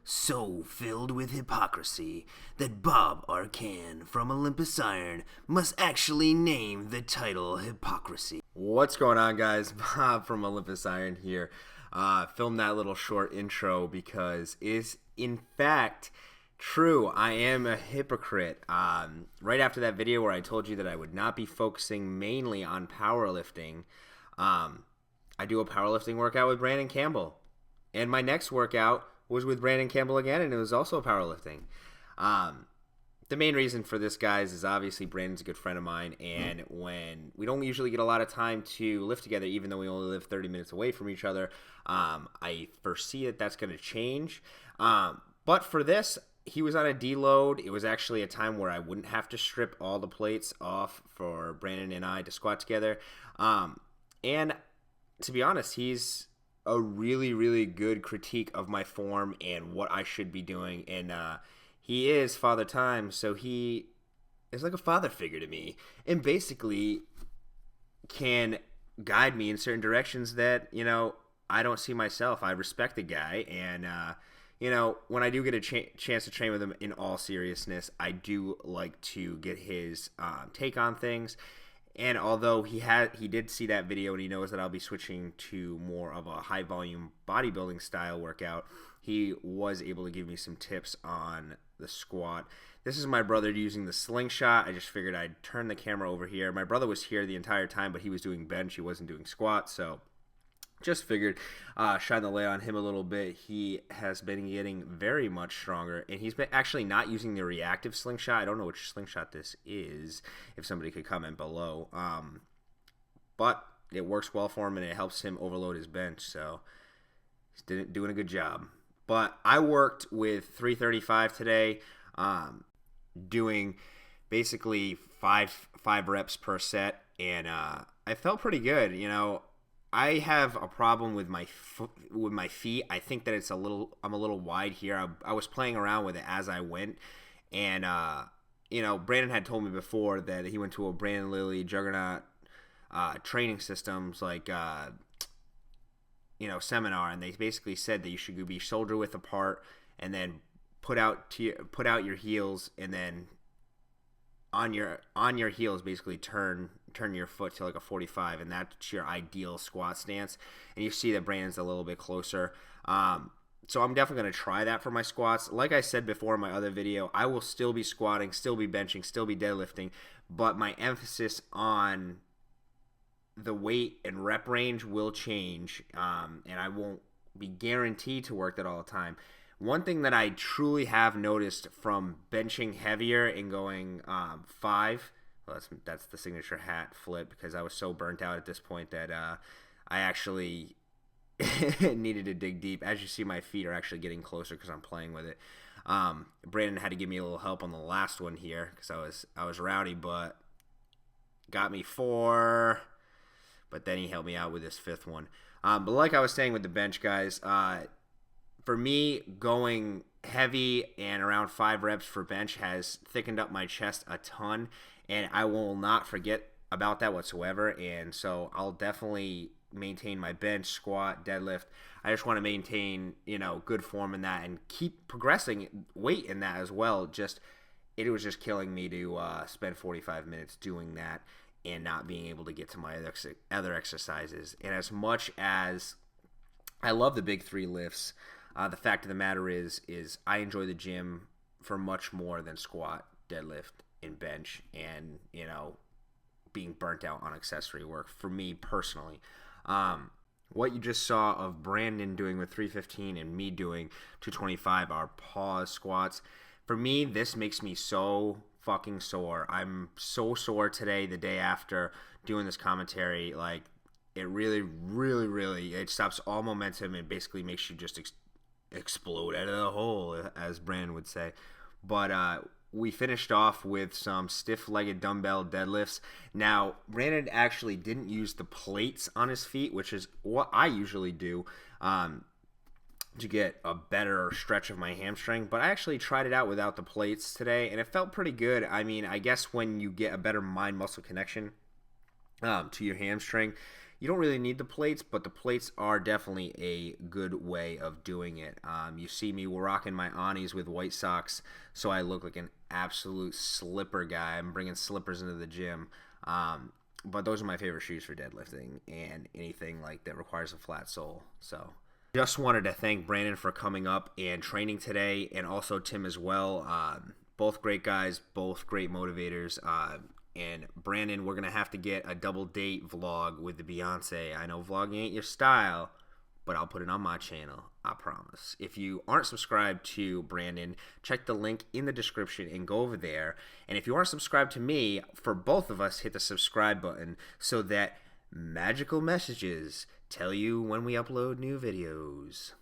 so filled with hypocrisy that Bob Arcan from Olympusiron must actually name the title Hypocrisy. What's going on, guys? Bob from Olympusiron here. Filmed that little short intro because it's in fact true. I am a hypocrite. Right after that video where I told you that I would not be focusing mainly on powerlifting, I do a powerlifting workout with Brandon Campbell. And my next workout was with Brandon Campbell again, and it was also powerlifting. The main reason for this, guys, is obviously Brandon's a good friend of mine, and when we don't usually get a lot of time to lift together, even though we only live 30 minutes away from each other, I foresee that that's going to change. But for this, he was on a deload. It was actually a time where I wouldn't have to strip all the plates off for Brandon and I to squat together. And to be honest, he's a really, really good critique of my form and what I should be doing. And he is Father Time, so he is like a father figure to me and basically can guide me in certain directions that, I don't see myself. I respect the guy, and, when I do get a chance to train with him in all seriousness, I do like to get his take on things. And although he did see that video and he knows that I'll be switching to more of a high volume bodybuilding style workout, he was able to give me some tips on the squat. This is my brother using the Slingshot. I just figured I'd turn the camera over here. My brother was here the entire time, but he was doing bench. He wasn't doing squat, so just figured shine the light on him a little bit. He has been getting very much stronger, and he's been actually not using the reactive Slingshot. I don't know which Slingshot this is, if somebody could comment below. But it works well for him, and it helps him overload his bench, so he's doing a good job. But I worked with 335 today, doing basically five reps per set, and I felt pretty good. I have a problem with my feet. I think that I'm a little wide here. I was playing around with it as I went, and Brandon had told me before that he went to a Brandon Lilly Juggernaut training systems seminar, and they basically said that you should be shoulder width apart and then put out your heels, and then on your heels basically turn your foot to like a 45, and that's your ideal squat stance. And you see that Brandon's a little bit closer. So I'm definitely going to try that for my squats. Like I said before in my other video, I will still be squatting, still be benching, still be deadlifting, but my emphasis on the weight and rep range will change, and I won't be guaranteed to work that all the time. One thing that I truly have noticed from benching heavier and going 5, well, that's the signature hat flip, because I was so burnt out at this point that I actually needed to dig deep. As you see, my feet are actually getting closer because I'm playing with it. Brandon had to give me a little help on the last one here because I was rowdy, but got me 4. But then he helped me out with this 5th one. But like I was saying with the bench, guys, for me, going heavy and around 5 reps for bench has thickened up my chest a ton, and I will not forget about that whatsoever. And so I'll definitely maintain my bench, squat, deadlift. I just want to maintain, good form in that and keep progressing weight in that as well. It was just killing me to spend 45 minutes doing that and not being able to get to my other exercises. And as much as I love the big 3 lifts, the fact of the matter is I enjoy the gym for much more than squat, deadlift, and bench, and being burnt out on accessory work for me personally. What you just saw of Brandon doing with 315 and me doing 225 are pause squats. For me, this makes me so fucking sore. I'm so sore today, the day after doing this commentary. Like, it really, really, really, it stops all momentum and basically makes you just explode out of the hole, as Brandon would say. But we finished off with some stiff-legged dumbbell deadlifts. Now, Brandon actually didn't use the plates on his feet, which is what I usually do to get a better stretch of my hamstring. But I actually tried it out without the plates today, and it felt pretty good. I mean, I guess when you get a better mind-muscle connection to your hamstring, You don't really need the plates, but the plates are definitely a good way of doing it. You see me rocking my Anis with white socks, so I look like an absolute slipper guy. I'm bringing slippers into the gym. But those are my favorite shoes for deadlifting and anything like that requires a flat sole. So just wanted to thank Brandon for coming up and training today, and also Tim as well. Both great guys, both great motivators. And Brandon, we're going to have to get a double date vlog with the Beyonce. I know vlogging ain't your style, but I'll put it on my channel, I promise. If you aren't subscribed to Brandon, check the link in the description and go over there. And if you aren't subscribed to me, for both of us, hit the subscribe button so that magical messages tell you when we upload new videos.